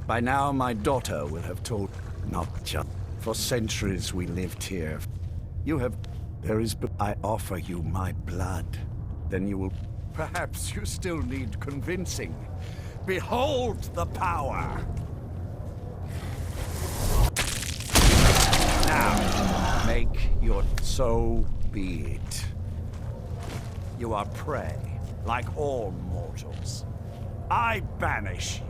By now, my daughter will have told, not just for centuries we lived here. You have, there is, but I offer you my blood. Then you will, perhaps you still need convincing. Behold the power! Now, make your, so be it. You are prey, like all mortals. I banish you.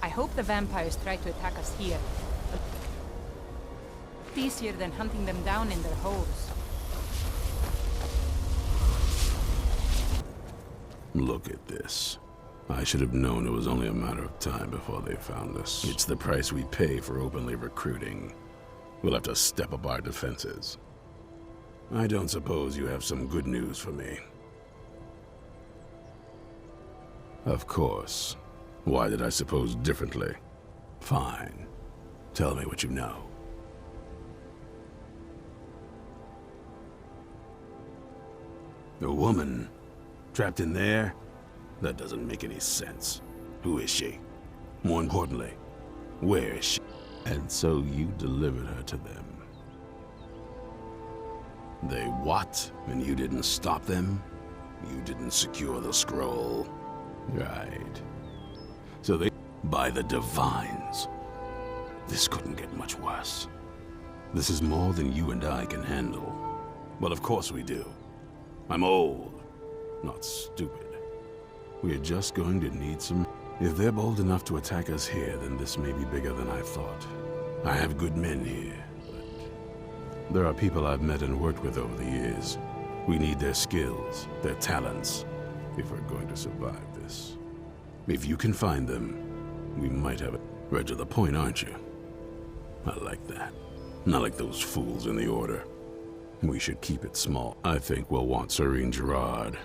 I hope the vampires try to attack us here. It's easier than hunting them down in their holes. Look at this. I should have known it was only a matter of time before they found us. It's the price we pay for openly recruiting. We'll have to step up our defenses. I don't suppose you have some good news for me. Of course. Why did I suppose differently? Fine. Tell me what you know. A woman? Trapped in there? That doesn't make any sense. Who is she? More importantly, where is she? And so you delivered her to them. They what? And you didn't stop them? You didn't secure the scroll? Right. So they... by the Divines. This couldn't get much worse. This is more than you and I can handle. Well, of course we do. I'm old, not stupid. We're just going to need some... If they're bold enough to attack us here, then this may be bigger than I thought. I have good men here, but... there are people I've met and worked with over the years. We need their skills, their talents, if we're going to survive this. If you can find them, we might have it. Right to the point, aren't you? I like that. Not like those fools in the Order. We should keep it small. I think we'll want Serene Gerard.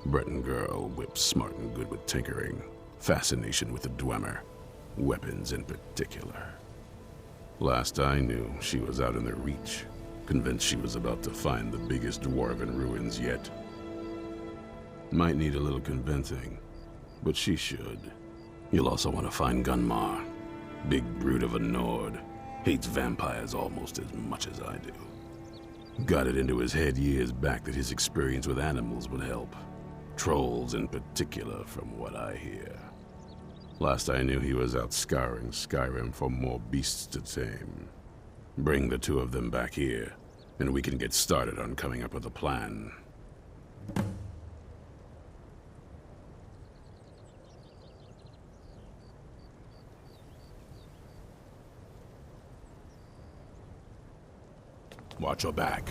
Breton girl, whip smart and good with tinkering. Fascination with the Dwemer. Weapons in particular. Last I knew, she was out in their reach. Convinced she was about to find the biggest dwarven ruins yet. Might need a little convincing. But she should. You'll also want to find Gunmar. Big brute of a Nord. Hates vampires almost as much as I do. Got it into his head years back that his experience with animals would help. Trolls in particular, from what I hear. Last I knew, he was out scouring Skyrim for more beasts to tame. Bring the two of them back here, and we can get started on coming up with a plan. Watch your back.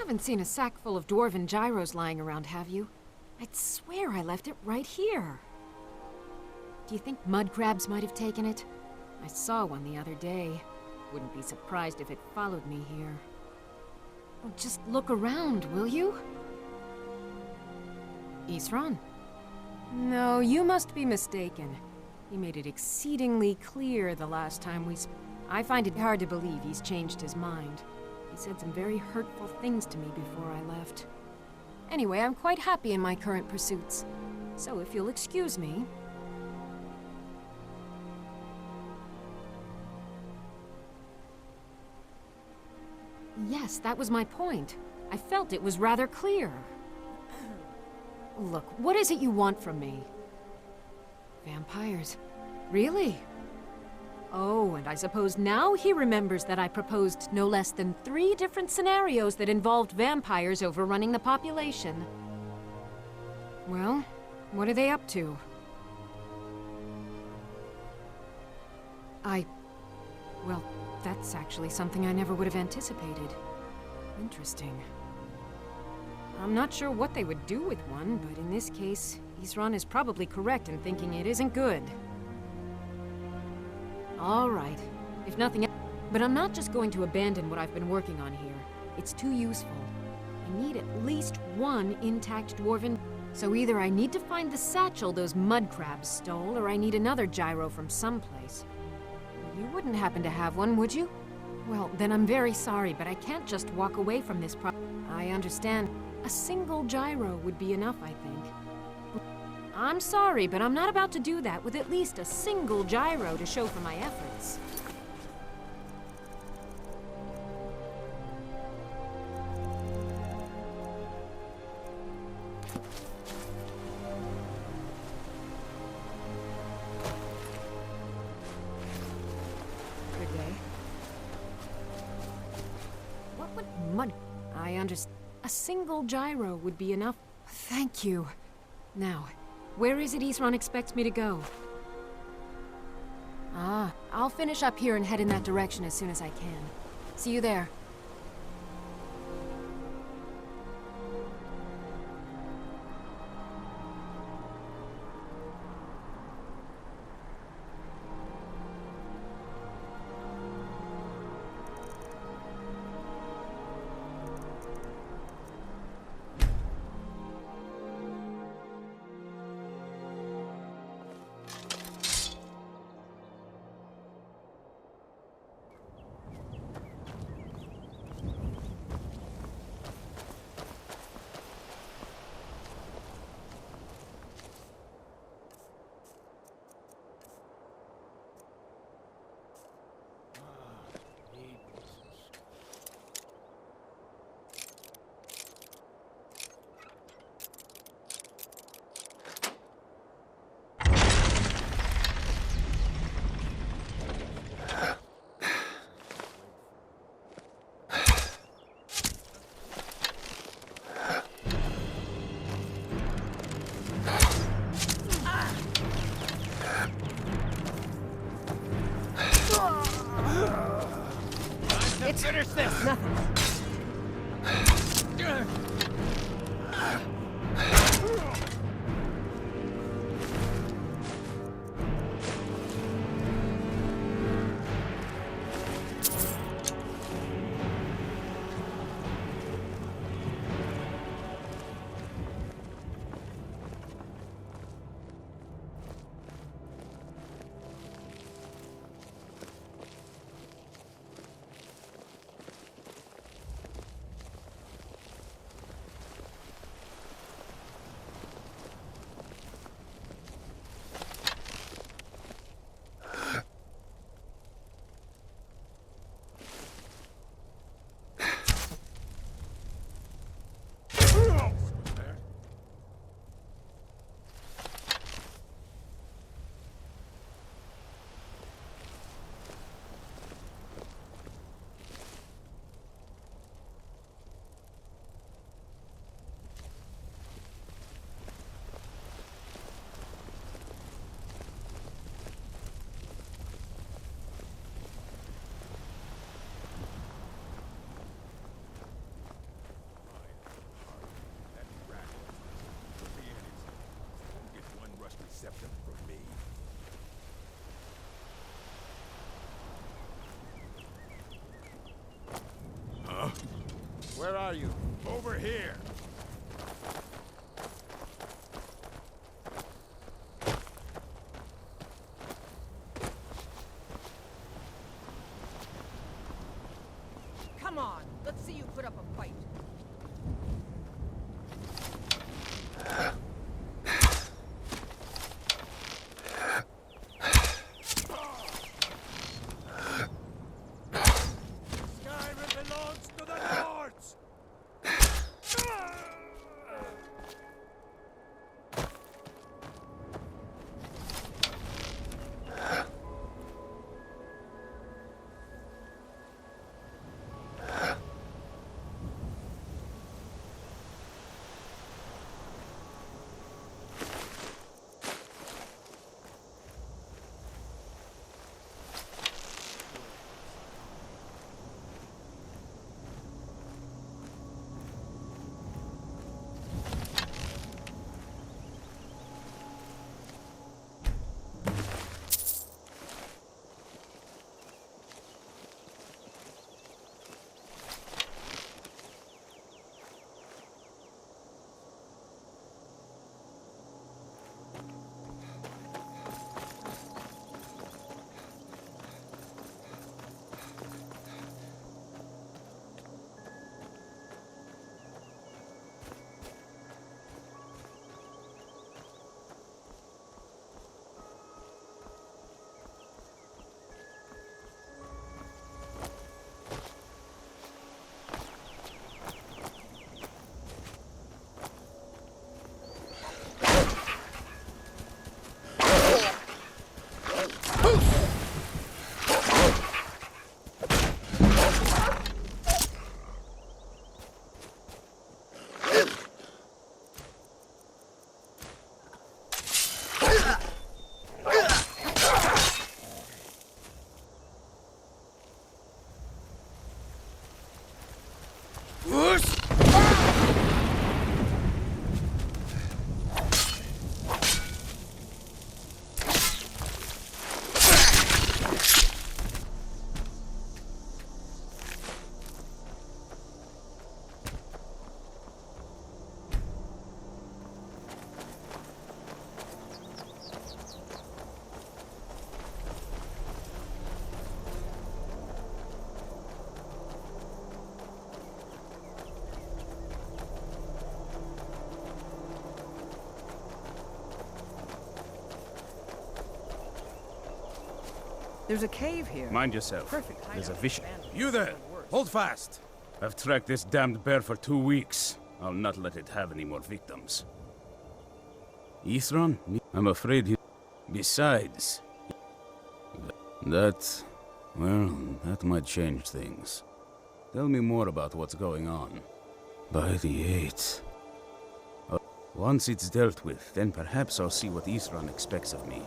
haven't seen a sack full of dwarven gyros lying around, have you? I'd swear I left it right here. Do you think mud crabs might have taken it? I saw one the other day. Wouldn't be surprised if it followed me here. Oh, just look around, will you? Isran? No, you must be mistaken. He made it exceedingly clear the last time we I find it hard to believe he's changed his mind. He said some very hurtful things to me before I left. Anyway, I'm quite happy in my current pursuits. So if you'll excuse me... Yes, that was my point. I felt it was rather clear. Look, what is it you want from me? Vampires. Really? Oh, and I suppose now he remembers that I proposed no less than 3 different scenarios that involved vampires overrunning the population. Well, what are they up to? Well, that's actually something I never would have anticipated. Interesting. I'm not sure what they would do with one, but in this case, Isran is probably correct in thinking it isn't good. All right, if nothing else. But I'm not just going to abandon what I've been working on here. It's too useful. I need at least 1 intact dwarven... So either I need to find the satchel those mud crabs stole, or I need another gyro from someplace. You wouldn't happen to have one, would you? Well, then I'm very sorry, but I can't just walk away from this I understand. A single gyro would be enough, I think. I'm sorry, but I'm not about to do that with at least a single gyro to show for my efforts. Good day. What would mud... I understand. A single gyro would be enough. Thank you. Now, where is it Isran expects me to go? Ah, I'll finish up here and head in that direction as soon as I can. See you there. Finish this! Nothing. accept them from me. Huh? Where are you? Over here! Come on, let's see you put up a fight. Skyrim belongs to the Lords! There's a cave here. Mind yourself. Perfect. There's a hideout. vision. Abandoned. You there! Worse. Hold fast! I've tracked this damned bear for 2 weeks. I'll not let it have any more victims. Ithron? I'm afraid he... Besides... That... Well, that might change things. Tell me more about what's going on. By the 8th... Once it's dealt with, then perhaps I'll see what Ithron expects of me.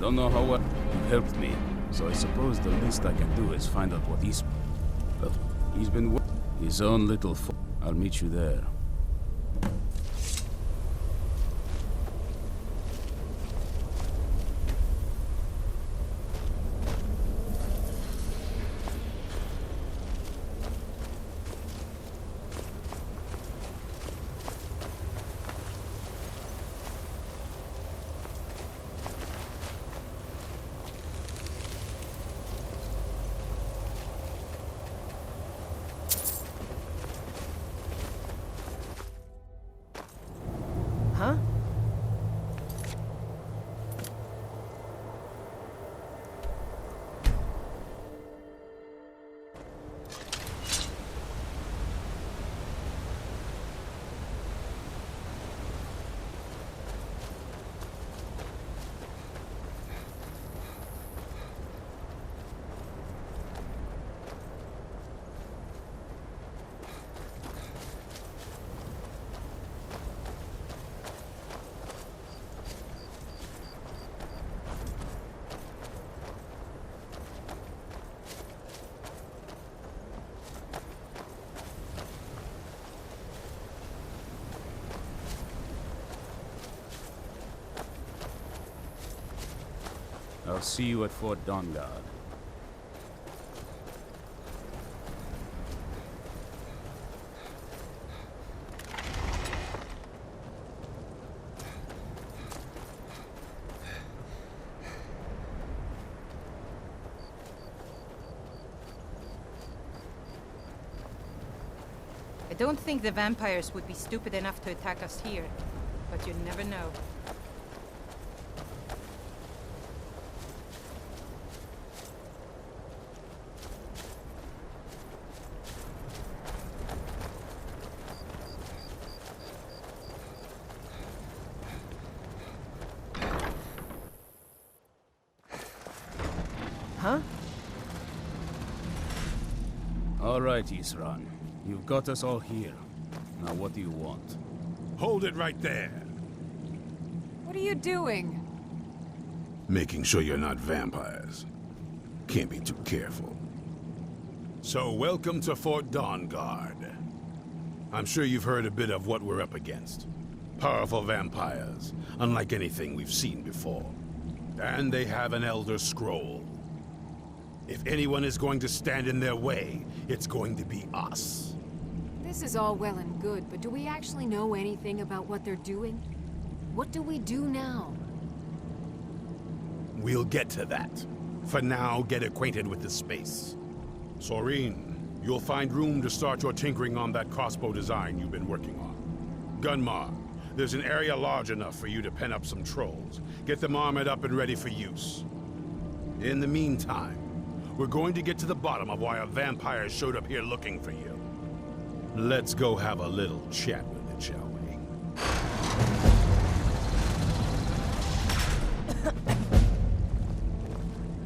Don't know how well you've helped me, so I suppose the least I can do is find out what he's... Well, he's been... his own little I'll meet you there. Huh? I'll see you at Fort Dawnguard. I don't think the vampires would be stupid enough to attack us here, but you never know. Huh? All right, Isran. You've got us all here. Now what do you want? Hold it right there. What are you doing? Making sure you're not vampires. Can't be too careful. So welcome to Fort Dawnguard. I'm sure you've heard a bit of what we're up against. Powerful vampires, unlike anything we've seen before. And they have an Elder Scroll. If anyone is going to stand in their way, it's going to be us. This is all well and good, but do we actually know anything about what they're doing? What do we do now? We'll get to that. For now, get acquainted with the space. Soreen, you'll find room to start your tinkering on that crossbow design you've been working on. Gunmar, there's an area large enough for you to pen up some trolls. Get them armored up and ready for use. In the meantime, we're going to get to the bottom of why a vampire showed up here looking for you. Let's go have a little chat with it, shall we?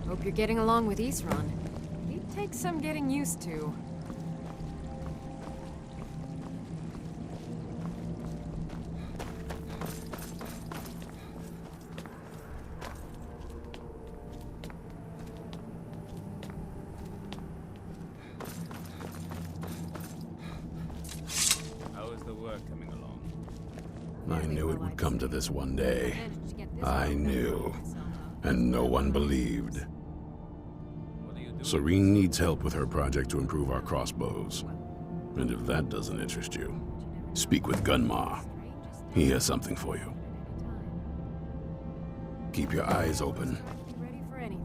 Hope you're getting along with Isran. He'd take some getting used to. How is the work coming along? I knew it would come to this one day. I knew. And no one believed. What are you doing? Soreen needs help with her project to improve our crossbows. And if that doesn't interest you, speak with Gunmar. He has something for you. Keep your eyes open. Be ready for anything.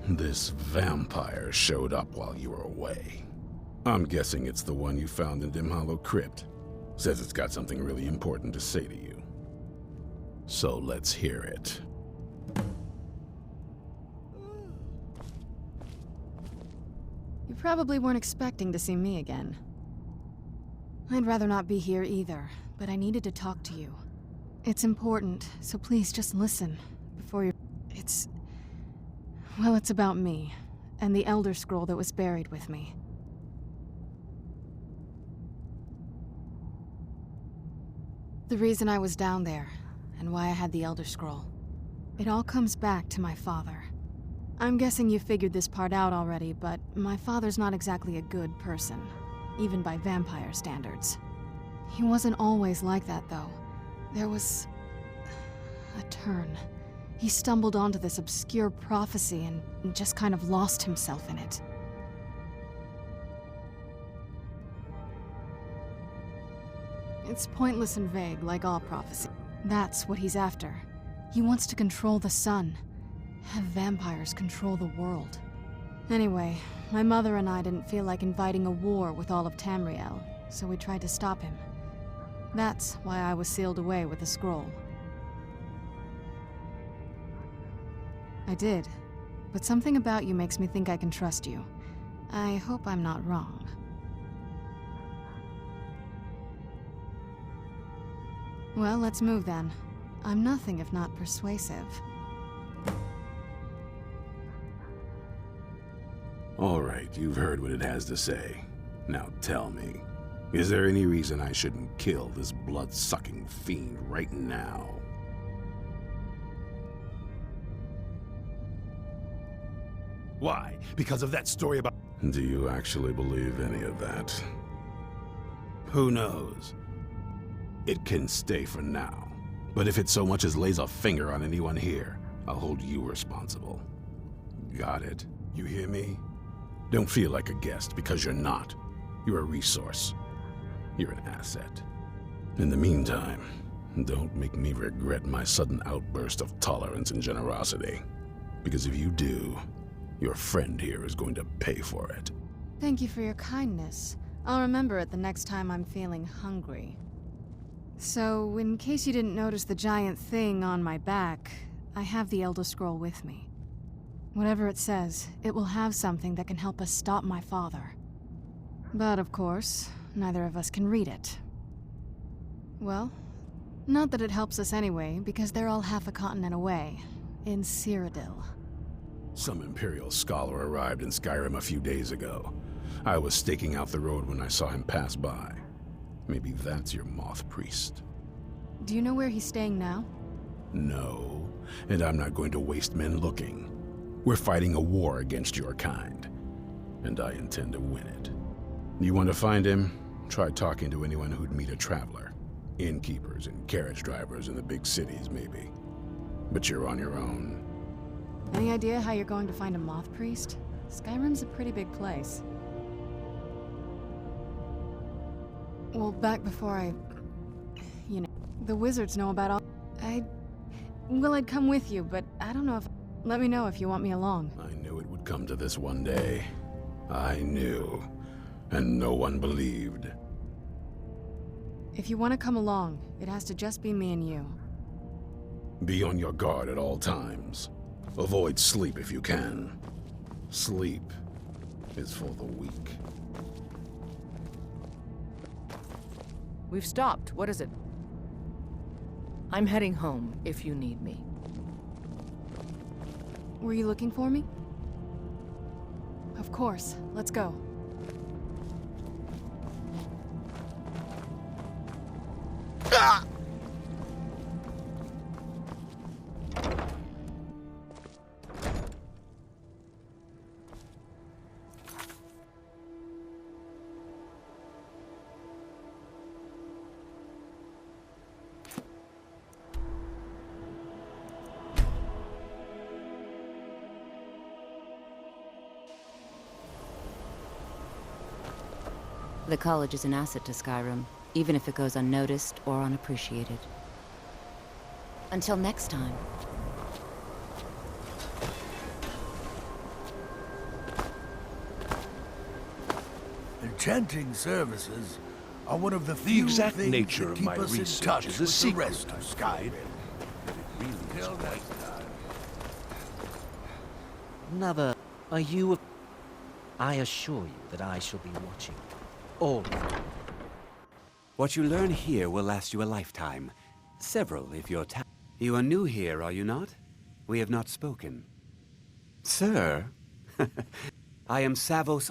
This vampire showed up while you were away. I'm guessing it's the one you found in Dim Hollow Crypt. Says it's got something really important to say to you. So let's hear it. You probably weren't expecting to see me again. I'd rather not be here either, but I needed to talk to you. It's important, so please just listen before you... Well, it's about me. and the Elder Scroll that was buried with me. The reason I was down there, and why I had the Elder Scroll. It all comes back to my father. I'm guessing you figured this part out already, but my father's not exactly a good person, even by vampire standards. He wasn't always like that, though. There was a turn. He stumbled onto this obscure prophecy and just kind of lost himself in it. It's pointless and vague, like all prophecy. That's what he's after. He wants to control the sun. Have vampires control the world. Anyway, my mother and I didn't feel like inviting a war with all of Tamriel, so we tried to stop him. That's why I was sealed away with the scroll. I did, but something about you makes me think I can trust you. I hope I'm not wrong. Well, let's move then. I'm nothing if not persuasive. All right, you've heard what it has to say. Now tell me, is there any reason I shouldn't kill this blood-sucking fiend right now? Why? Because of that story about... Do you actually believe any of that? Who knows? It can stay for now. But if it so much as lays a finger on anyone here, I'll hold you responsible. Got it? You hear me? Don't feel like a guest, because you're not. You're a resource. You're an asset. In the meantime, don't make me regret my sudden outburst of tolerance and generosity. Because if you do, your friend here is going to pay for it. Thank you for your kindness. I'll remember it the next time I'm feeling hungry. So, in case you didn't notice the giant thing on my back, I have the Elder Scroll with me. Whatever it says, it will have something that can help us stop my father. But of course, neither of us can read it. Well, not that it helps us anyway, because they're all half a continent away, in Cyrodiil. Some Imperial scholar arrived in Skyrim a few days ago. I was staking out the road when I saw him pass by. Maybe that's your moth priest. Do you know where he's staying now? No, and I'm not going to waste men looking. We're fighting a war against your kind, and I intend to win it. You want to find him? Try talking to anyone who'd meet a traveler. Innkeepers and carriage drivers in the big cities, maybe. But you're on your own. Any idea how you're going to find a moth priest? Skyrim's a pretty big place. Well, back before the wizards know about all... I'd come with you, but I don't know if... Let me know if you want me along. I knew it would come to this one day. I knew. And no one believed. If you want to come along, it has to just be me and you. Be on your guard at all times. Avoid sleep if you can. Sleep is for the weak. We've stopped. What is it? I'm heading home if you need me. Were you looking for me? Of course. Let's go. The college is an asset to Skyrim, even if it goes unnoticed or unappreciated. Until next time. Enchanting services are one of the few exact things nature that of keep my us in research touch is a with secret, the rest of Skyrim. Till next time. Another, are you... I assure you that I shall be watching. All of you. What you learn here will last you a lifetime. Several, if you're You are new here, are you not? We have not spoken. Sir? I am Savos.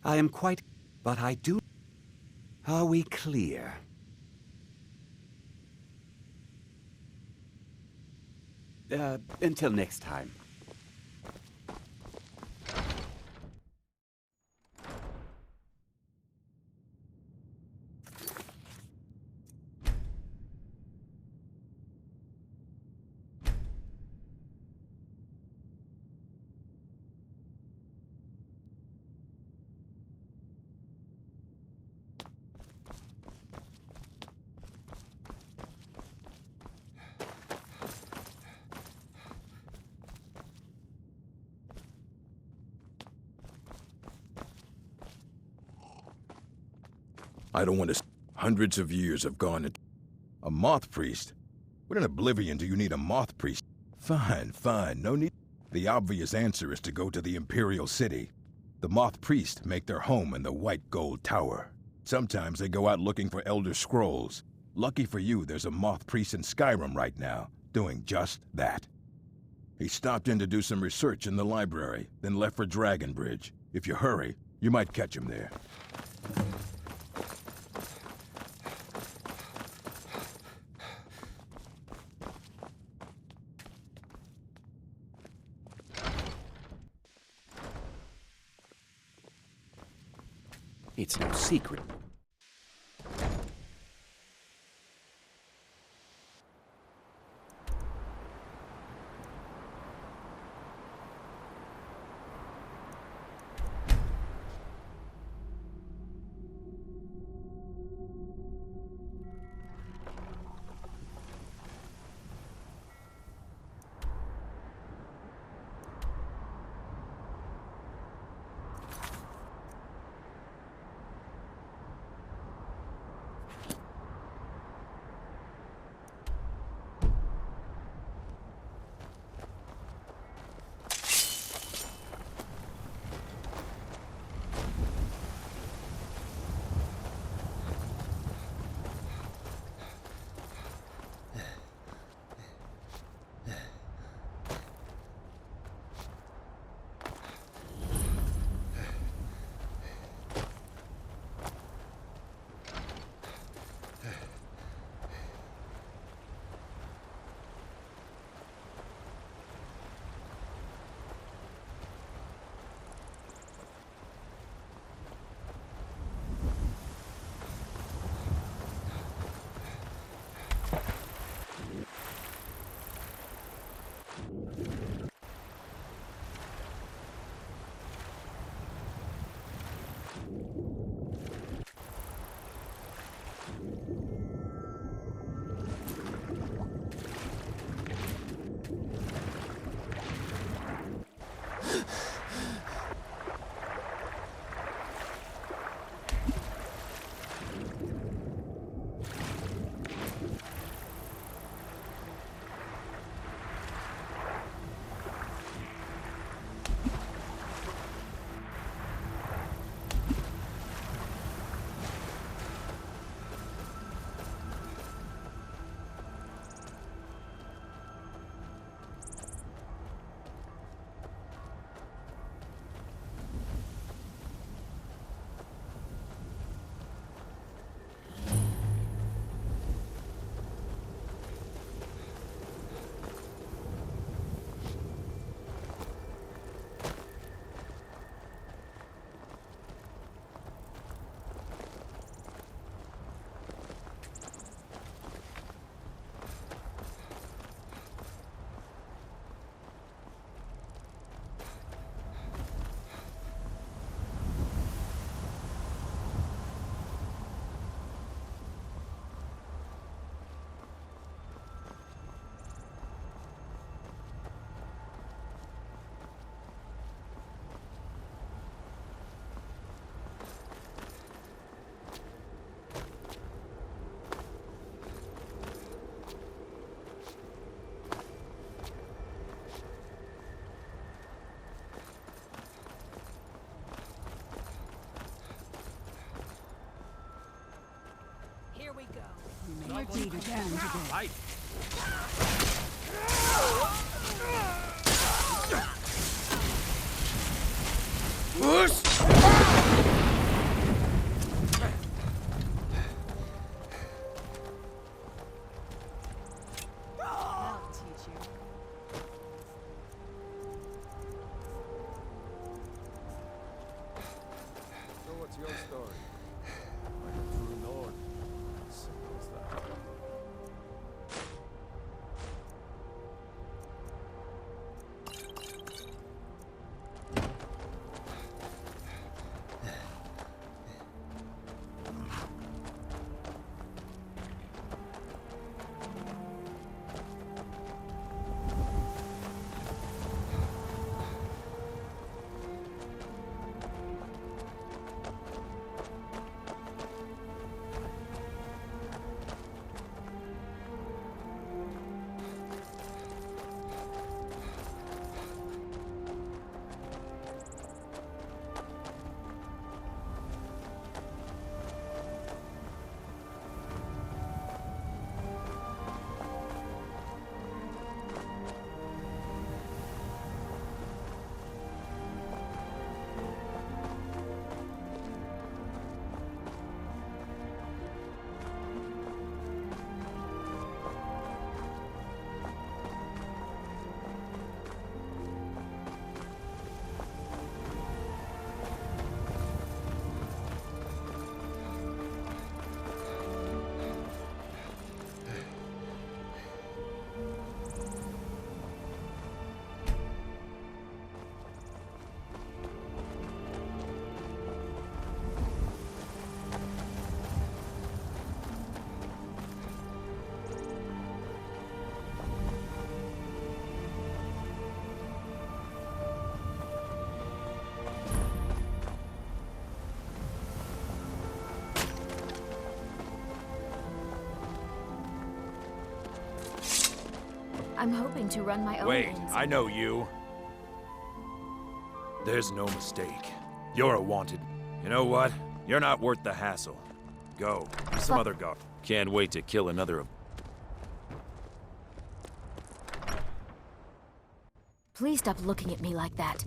I am quite... But I do... Are we clear? Until next time. I don't want to... Hundreds of years have gone into... A moth priest? What in oblivion do you need a moth priest? Fine, fine, no need... The obvious answer is to go to the Imperial City. The moth priests make their home in the White Gold Tower. Sometimes they go out looking for Elder Scrolls. Lucky for you, there's a moth priest in Skyrim right now, doing just that. He stopped in to do some research in the library, then left for Dragonbridge. If you hurry, you might catch him there. It's no secret. Might meet again today. Right. So what's your story? Like a true lord. Simple as that. I'm hoping to run my own Wait, errands. I know you. There's no mistake. You're a wanted. You know what? You're not worth the hassle. Go. Be some other guard. Can't wait to kill another of... Please stop looking at me like that.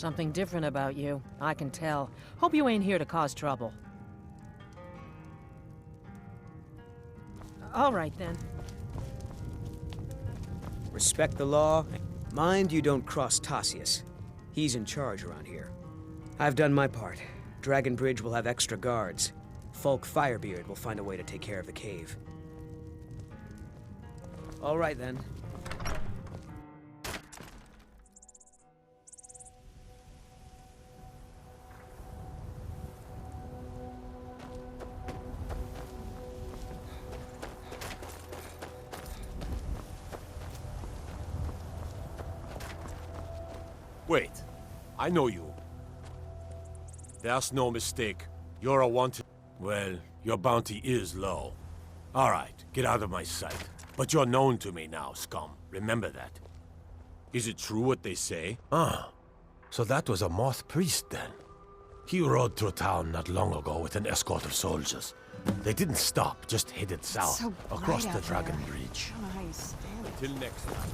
Something different about you. I can tell. Hope you ain't here to cause trouble. All right, then. Respect the law. Mind you don't cross Tassius. He's in charge around here. I've done my part. Dragon Bridge will have extra guards. Folk Firebeard will find a way to take care of the cave. All right, then. Wait. I know you. There's no mistake. You're a wanted... Well, your bounty is low. All right, get out of my sight. But you're known to me now, scum. Remember that. Is it true what they say? Ah, so that was a moth priest then. He rode through town not long ago with an escort of soldiers. They didn't stop, just headed south, So bright across the out Dragon there. Bridge. I don't know how you stand it. Till next time.